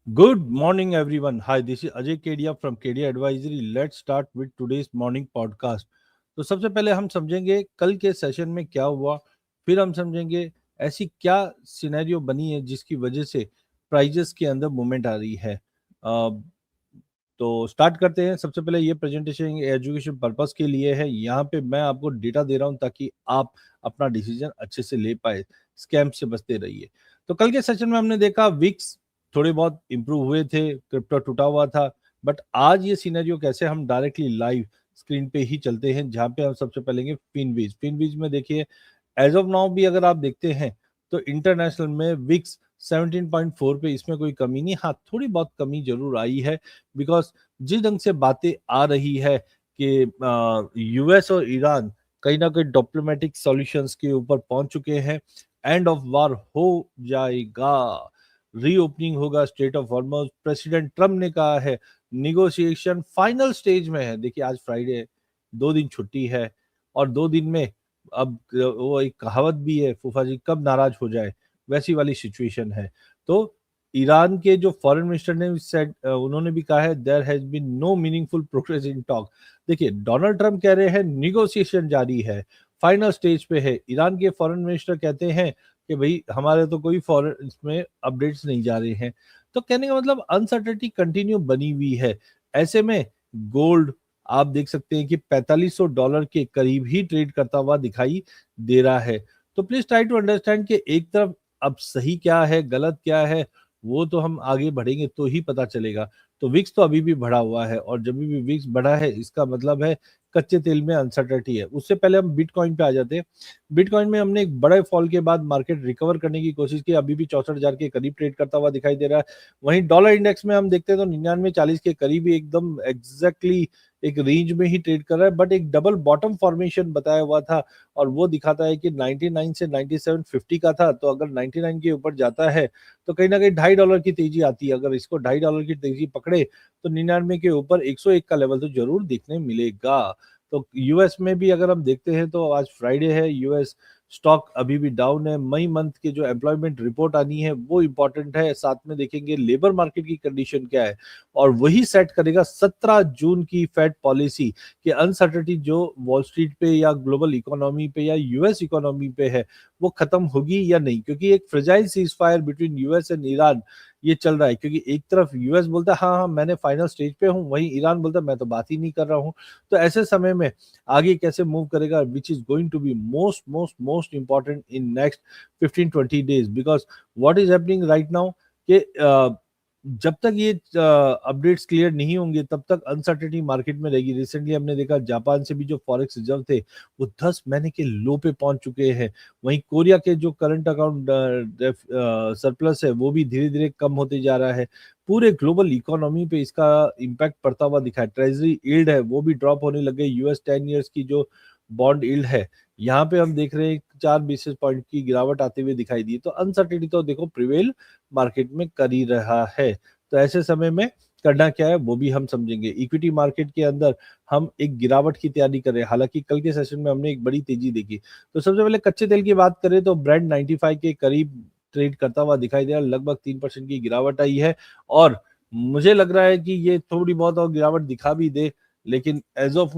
Good morning, everyone. Hi, this is Ajay Kedia from Kedia Advisory. Let's start with today's morning podcast. तो सबसे पहले हम समझेंगे कल के सेशन में क्या हुआ, फिर हम समझेंगे ऐसी क्या सिनेरियो बनी है जिसकी वजह से प्राइजेस के अंदर मूवमेंट आ रही है। अ, तो स्टार्ट करते हैं। सबसे पहले ये प्रेजेंटेशन एजुकेशन पर्पस के लिए है। यहाँ पे मैं आपको डेटा दे रहा हूँ ताकि आप अपना डिसीजन अच्छे से ले पाए, स्कैम से बचते रहिए। तो कल के सेशन में हमने देखा विक्स थोड़े बहुत इंप्रूव हुए थे, क्रिप्टो टूटा हुआ था। बट आज ये सिनेरियो कैसे, हम डायरेक्टली लाइव स्क्रीन पे ही चलते हैं, जहाँ पे हम सबसे पहले फिनविज फिनविज में देखिए, एज ऑफ नाउ भी अगर आप देखते हैं तो इंटरनेशनल में विक्स 17.4 पे, इसमें कोई कमी नहीं। हाँ, थोड़ी बहुत कमी जरूर आई है, बिकॉज जिस ढंग से बातें आ रही है कि यूएस और ईरान कहीं ना कहीं डिप्लोमेटिक सॉल्यूशंस के ऊपर पहुंच चुके हैं, एंड ऑफ वार हो जाएगा, रीओपनिंग होगा straight of Hormuz. President Trump ने कहा है निगोशिएशन फाइनल स्टेज में है। देखिए, आज फ्राइडे है, 2 दिन छुट्टी है, और 2 दिन में अब वो एक कहावत भी है, फूफा जी कब नाराज हो जाए, वैसी वाली सिचुएशन है। तो ईरान के जो फॉरेन मिनिस्टर ने सेड, उन्होंने भी कहा है there has been no meaningful progress in talk. देखिए, डोनाल्ड ट्रंप कह रहे हैं निगोशिएशन जारी है, फाइनल स्टेज पे है। ईरान के फॉरेन मिनिस्टर कहते हैं कि भाई हमारे तो कोई फॉरेन इसमें अपडेट्स नहीं जा रहे हैं। तो कहने का मतलब अनसर्टेनिटी कंटिन्यू बनी हुई है। ऐसे में गोल्ड आप देख सकते हैं कि $4500 के करीब ही ट्रेड करता हुआ दिखाई दे रहा है। तो प्लीज ट्राई टू अंडरस्टैंड कि एक तरफ अब सही क्या है, गलत क्या है, वो तो हम आगे बढ़ेंगे तो ही पता चलेगा। तो विक्स तो अभी भी बढ़ा हुआ है, और जब भी विक्स बढ़ा है इसका मतलब है कच्चे तेल में अनसर्टेनिटी है। उससे पहले हम बिटकॉइन पे आ जाते हैं। बिटकॉइन में हमने एक बड़े फॉल के बाद मार्केट रिकवर करने की कोशिश की, अभी भी 64,000 के करीब ट्रेड करता हुआ दिखाई दे रहा है। वहीं डॉलर इंडेक्स में हम देखते हैं तो 9940 के करीब ही एकदम एग्जैक्टली एक रेंज में ही ट्रेड कर रहा है, बट एक डबल बॉटम फॉर्मेशन बताया हुआ था, और वो दिखाता है कि 99 से 9750 का था। तो अगर 99 के ऊपर जाता है तो कहीं ना कहीं $2.5 की तेजी आती है। अगर इसको $2.5 की तेजी पकड़े तो 99 के ऊपर 101 का लेवल तो जरूर देखने मिलेगा। तो यूएस में भी अगर हम देखते हैं तो आज फ्राइडे है, यूएस स्टॉक अभी भी डाउन है। मई मंथ की जो एम्प्लॉयमेंट रिपोर्ट आनी है वो इंपॉर्टेंट है, साथ में देखेंगे लेबर मार्केट की कंडीशन क्या है, और वही सेट करेगा 17 जून की फेड पॉलिसी। कि अनसर्टेनिटी जो वॉल स्ट्रीट पे या ग्लोबल इकोनॉमी पे या यूएस इकोनॉमी पे है वो खत्म होगी या नहीं, क्योंकि एक fragile cease fire between US and Iran ये चल रहा है। क्योंकि एक तरफ यूएस बोलता है हाँ हाँ मैंने फाइनल स्टेज पे हूँ, वहीं ईरान बोलता है मैं तो बात ही नहीं कर रहा हूँ। तो ऐसे समय में आगे कैसे मूव करेगा, which is going to be most most most important in next 15-20 days, because what is happening right now कि जब तक ये अपडेट्स क्लियर नहीं होंगे तब तक अनसर्टेनिटी मार्केट में रहेगी। रिसेंटली हमने देखा जापान से भी जो फॉरेक्स रिजर्व थे वो 10 महीने के लो पे पहुंच चुके हैं। वहीं कोरिया के जो करंट अकाउंट सरप्लस है वो भी धीरे धीरे कम होते जा रहा है। पूरे ग्लोबल इकोनॉमी पे इसका इम्पैक्ट पड़ता हुआ दिखा है। ट्रेजरी यील्ड है वो भी ड्रॉप होने लगे। यूएस 10 ईयर्स की जो बॉन्ड यील्ड है, यहाँ पे हम देख रहे हैं 4 बेसिस पॉइंट की गिरावट आते हुए दिखाई दी। तो अनसर्टेनिटी तो देखो प्रिवेल मार्केट में कर ही रहा है। तो ऐसे समय में करना क्या है वो भी हम समझेंगे। इक्विटी मार्केट के अंदर हम एक गिरावट की तैयारी कर रहे हैं, हालांकि कल के सेशन में हमने एक बड़ी तेजी देखी। तो सबसे पहले कच्चे तेल की बात करें तो ब्रेंट 95 के करीब ट्रेड करता हुआ दिखाई दे रहा है, लगभग 3% की गिरावट आई है। और मुझे लग रहा है कि ये थोड़ी बहुत और गिरावट दिखा भी दे, लेकिन एज ऑफ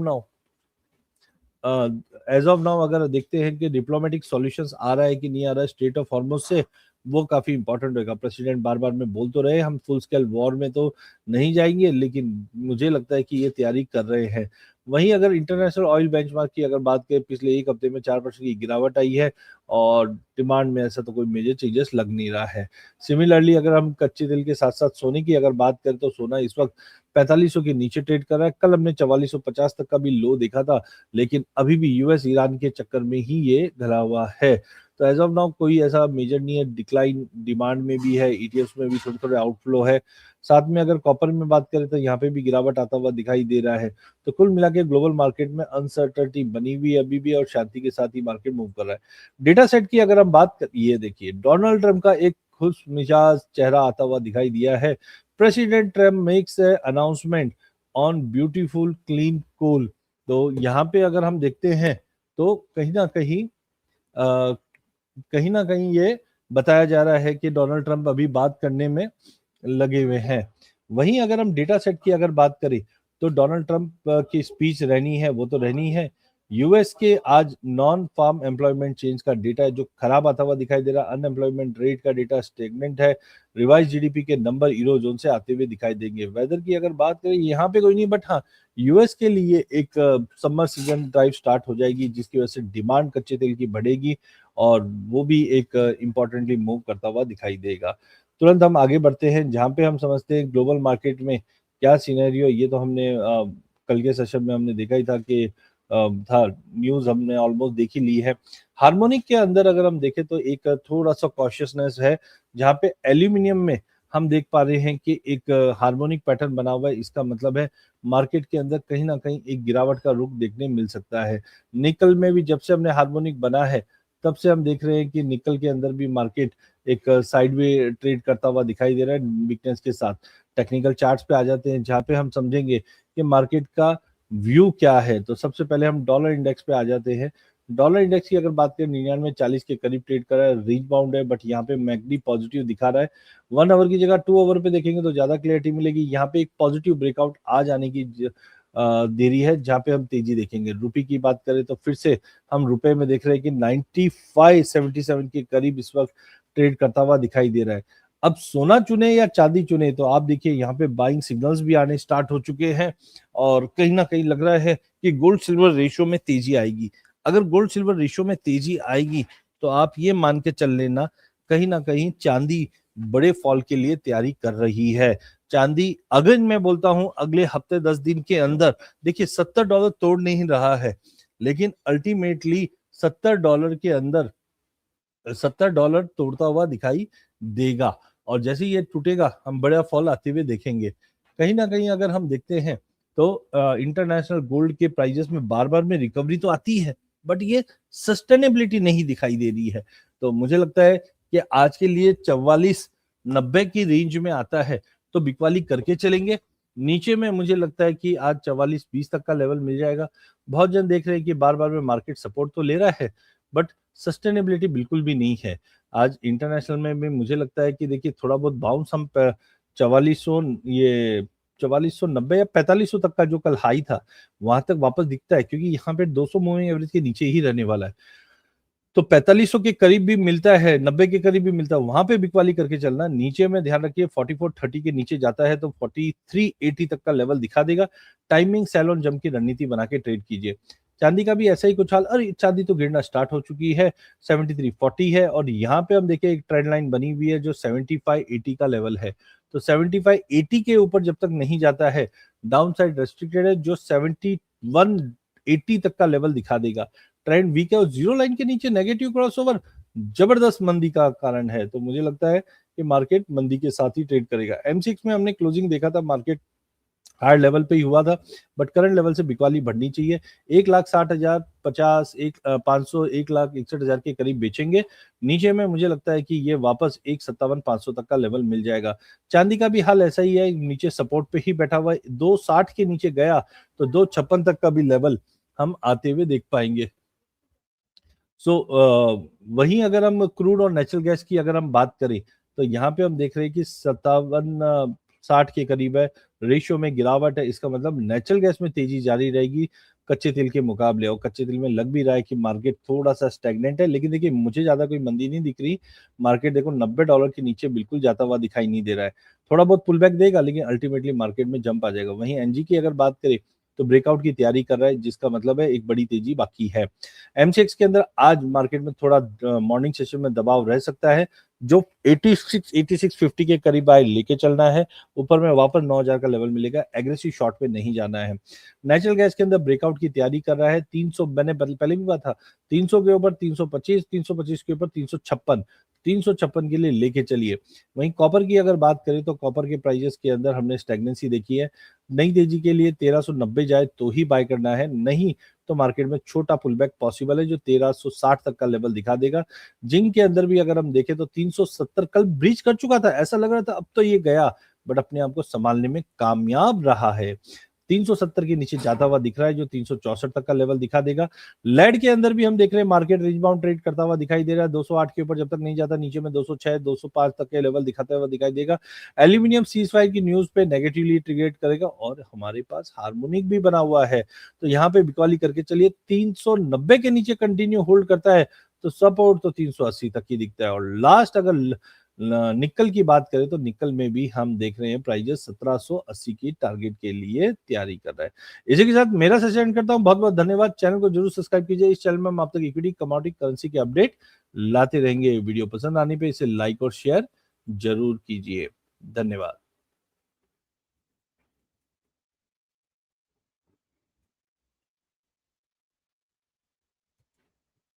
नाउ अगर देखते हैं कि डिप्लोमेटिक सॉल्यूशंस आ रहा है कि नहीं आ रहा है स्टेट ऑफ हॉर्मुज से, वो काफी इंपॉर्टेंट होगा। प्रेसिडेंट बार बार में बोल तो रहे हम फुल स्केल वॉर में तो नहीं जाएंगे, लेकिन मुझे लगता है कि ये तैयारी कर रहे हैं। वहीं अगर इंटरनेशनल ऑयल बेंचमार्क की अगर बात करें, पिछले एक हफ्ते में 4% की गिरावट आई है, और डिमांड में ऐसा तो कोई मेजर चेंजेस लग नहीं रहा है। सिमिलरली अगर हम कच्चे तेल के साथ साथ सोने की अगर बात करें तो सोना इस वक्त 4500 के नीचे ट्रेड कर रहा है। कल हमने 4450 तक का भी लो देखा था, लेकिन अभी भी यूएस ईरान के चक्कर में ही ये घला हुआ है। तो एज ऑफ नाउ कोई ऐसा मेजर नहीं है। डिक्लाइन डिमांड में भी है, ईटीएफ्स में भी थोड़े थोड़े आउटफ्लो है। साथ में अगर कॉपर में बात करें तो यहाँ पे भी गिरावट आता हुआ दिखाई दे रहा है। तो कुल मिला के ग्लोबल मार्केट में अनसर्टनिटी बनी हुई है अभी भी, और शांति के साथ ही मार्केट मूव कर रहा है। डेटा सेट की अगर हम बात कर, ये देखिए डोनाल्ड ट्रंप का एक खुश मिजाज चेहरा आता हुआ दिखाई दिया है। President Trump makes announcement on beautiful clean coal. तो यहाँ पे अगर हम देखते हैं तो कहीं ना कहीं ये बताया जा रहा है कि डोनाल्ड ट्रंप अभी बात करने में लगे हुए हैं। वहीं अगर हम डेटा सेट की अगर बात करें तो डोनाल्ड ट्रंप की स्पीच रहनी है, वो तो रहनी है। यूएस के आज नॉन फार्म एम्प्लॉयमेंट चेंज का डेटा है जो खराब आता हुआ दिखाई दे रहा है। अनएम्प्लॉयमेंट रेट का डेटा स्टेगनेंट है। रिवाइज जीडीपी के नंबर यूरो जोन से आते हुए दिखाई देंगे। वेदर की अगर बात करें यहाँ पे कोई नहीं, बट हाँ यूएस के लिए एक समर सीजन ड्राइव स्टार्ट हो जाएगी जिसकी वजह से डिमांड कच्चे तेल की बढ़ेगी और वो भी एक इम्पोर्टेंटली मूव करता हुआ दिखाई देगा। तुरंत हम आगे बढ़ते हैं जहां पे हम समझते हैं ग्लोबल मार्केट में क्या सिनेरियो। ये तो हमने कल के सेशन में हमने देखा ही था कि था न्यूज हमने ऑलमोस्ट देख ही ली है। हार्मोनिक के अंदर अगर हम देखें तो एक थोड़ा सा कॉशियसनेस है जहां पे एल्यूमिनियम में हम देख पा रहे हैं कि एक हार्मोनिक पैटर्न बना हुआ है। इसका मतलब है मार्केट के अंदर कहीं ना कहीं एक गिरावट का रुख देखने मिल सकता है। निकल में भी जब से हमने हार्मोनिक बना है तब से हम देख रहे हैं कि निकल के अंदर भी मार्केट एक साइडवे ट्रेड करता हुआ दिखाई दे रहा है वीकनेस के साथ। टेक्निकल चार्ट्स पे आ जाते हैं जहां पे हम समझेंगे कि मार्केट का व्यू क्या है। तो सबसे पहले हम डॉलर इंडेक्स पे आ जाते हैं। डॉलर इंडेक्स की अगर बात करें 9940 के करीब ट्रेड कर रहा है, रीच बाउंड है, बट यहाँ पे मैकडी पॉजिटिव दिखा रहा है। 1 आवर की जगह 2 आवर पे देखेंगे तो ज्यादा क्लियरिटी मिलेगी। यहाँ पे एक पॉजिटिव ब्रेकआउट आ जाने की देरी है जहाँ पे हम तेजी देखेंगे। रुपये की बात करें तो फिर से हम रुपए में देख रहे हैं कि 9577 के करीब इस वक्त ट्रेड करता हुआ दिखाई दे रहा है। अब सोना चुने या चांदी चुने तो आप देखिए यहाँ पे बाइंग सिग्नल्स भी आने स्टार्ट हो चुके हैं और कहीं ना कहीं लग रहा है कि गोल्ड सिल्वर रेशियो में तेजी आएगी। अगर गोल्ड सिल्वर रेशियो में तेजी आएगी तो आप ये मान के चल लेना कहीं ना कहीं चांदी बड़े फॉल के लिए तैयारी कर रही है। चांदी अगर मैं बोलता हूं अगले हफ्ते 10 दिन के अंदर देखिए $70 तोड़ नहीं रहा है, लेकिन अल्टीमेटली $70 के अंदर $70 तोड़ता हुआ दिखाई देगा और जैसे ही ये टूटेगा हम बड़ा फॉल आते हुए देखेंगे। कहीं ना कहीं अगर हम देखते हैं तो इंटरनेशनल गोल्ड के प्राइजेस में बार बार में रिकवरी तो आती है बट ये सस्टेनेबिलिटी नहीं दिखाई दे रही है। तो मुझे लगता है कि आज के लिए 4490 की रेंज में आता है तो बिकवाली करके चलेंगे। नीचे में मुझे लगता है कि आज 4420 तक का लेवल मिल जाएगा। बहुत जन देख रहे हैं कि बार बार में मार्केट सपोर्ट तो ले रहा है बट सस्टेनेबिलिटी बिल्कुल भी नहीं है। आज इंटरनेशनल में भी मुझे लगता है कि देखिए थोड़ा बहुत बाउंस हम 4400 ये 4490 या 4500 तक का जो कल हाई था वहां तक वापस दिखता है क्योंकि यहाँ पे 200 मूविंग एवरेज के नीचे ही रहने वाला है। तो 4500 के करीब भी मिलता है, 90 के करीब भी मिलता है, वहां पे बिकवाली करके चलना। नीचे में ध्यान रखिए 4430 के नीचे जाता है तो 4380 तक का लेवल दिखा देगा। टाइमिंग सैलोन जम की रणनीति बना के ट्रेड कीजिए। चांदी का भी ऐसा ही कुछ हाल। अरे चांदी तो गिरना स्टार्ट हो चुकी है, 7340 है और यहाँ पे हम देखिए एक ट्रेंड लाइन बनी हुई है जो 7580 का लेवल है। तो 7580 के ऊपर जब तक नहीं जाता है डाउन साइड रेस्ट्रिक्टेड है जो 7180 तक का लेवल दिखा देगा। ट्रेंड वीक है और जीरो लाइन के नीचे नेगेटिव क्रॉसओवर जबरदस्त मंदी का कारण है। तो मुझे लगता है कि मार्केट मंदी के साथ ही ट्रेड करेगा। M6 में हमने क्लोजिंग देखा था मार्केट हायर लेवल पे ही हुआ था बट करंट लेवल से बिकवाली बढ़नी चाहिए। 1,60,000 50 एक 500 1,61,000 के करीब बेचेंगे। नीचे में मुझे लगता है कि ये वापस 1,57,500 तक का लेवल मिल जाएगा। चांदी का भी हाल ऐसा ही है, नीचे सपोर्ट पे ही बैठा हुआ है। 260 के नीचे गया तो 256 तक का भी लेवल हम आते हुए देख पाएंगे। सो वहीं अगर हम क्रूड और नेचुरल गैस की अगर हम बात करें तो यहाँ पे हम देख रहे हैं कि 57-60 के करीब है। रेशियो में गिरावट है, इसका मतलब नेचुरल गैस में तेजी जारी रहेगी कच्चे तेल के मुकाबले। और कच्चे तेल में लग भी रहा है कि मार्केट थोड़ा सा स्टेगनेंट है, लेकिन देखिए मुझे ज्यादा कोई मंदी नहीं दिख रही। मार्केट देखो $90 के नीचे बिल्कुल जाता हुआ दिखाई नहीं दे रहा है। थोड़ा बहुत पुल बैक देगा लेकिन अल्टीमेटली मार्केट में जंप आ जाएगा। वहीं एनजी की अगर बात करें तो ब्रेकआउट की तैयारी कर रहा है जिसका मतलब है एक बड़ी तेजी बाकी है। M6 के अंदर आज मार्केट में थोड़ा मॉर्निंग सेशन में दबाव रह सकता है जो 8650 के करीब आए लेके चलना है। ऊपर में वापस 9000 का लेवल मिलेगा। एग्रेसिव शॉर्ट पे नहीं जाना है। नेचुरल गैस के अंदर ब्रेकआउट की तैयारी कर रहा है। 300 मैंने पहले भी बात था 300 के ऊपर 325, 325 के ऊपर 356, 356 के लिए लेके चलिए। वहीं कॉपर की अगर बात करें तो कॉपर के प्राइजेस के अंदर हमने स्टेगनेंसी देखी है। नई तेजी के लिए 1390 जाए तो ही बाय करना है, नहीं तो मार्केट में छोटा पुलबैक पॉसिबल है जो 1360 तक का लेवल दिखा देगा। जिंक के अंदर भी अगर हम देखें तो 370 कल ब्रीच कर चुका था, ऐसा लग रहा था अब तो ये गया बट अपने आप को संभालने में कामयाब रहा है। 370 के नीचे जाता हुआ दिख रहा है, जो 364 तक का लेवल दिखा देगा। लेड के अंदर भी हम देख रहे हैं मार्केट रेंज बाउंड ट्रेड करता हुआ दिखाई दे रहा है, 208 के ऊपर जब तक नहीं जाता नीचे में 206 205 तक के लेवल दिखाता हुआ दिखाई देगा। एल्यूमिनियम सीजफायर की न्यूज पे नेगेटिवली ट्रिगरेट करेगा और हमारे पास हार्मोनिक भी बना हुआ है, तो यहाँ पे बिकॉली करके चलिए। 390 के नीचे कंटिन्यू होल्ड करता है तो सपोर्ट तो 380 तक ही दिखता है। और लास्ट अगर निकल की बात करें तो निकल में भी हम देख रहे हैं प्राइजेस 1780 की टारगेट के लिए तैयारी कर रहा है। इसी के साथ मेरा सेशन एंड करता हूं। बहुत बहुत धन्यवाद। चैनल को जरूर सब्सक्राइब कीजिए। इस चैनल में हम आप तक इक्विटी, कमोडिटी, करेंसी के अपडेट लाते रहेंगे। वीडियो पसंद आने पे इसे लाइक और शेयर जरूर कीजिए। धन्यवाद।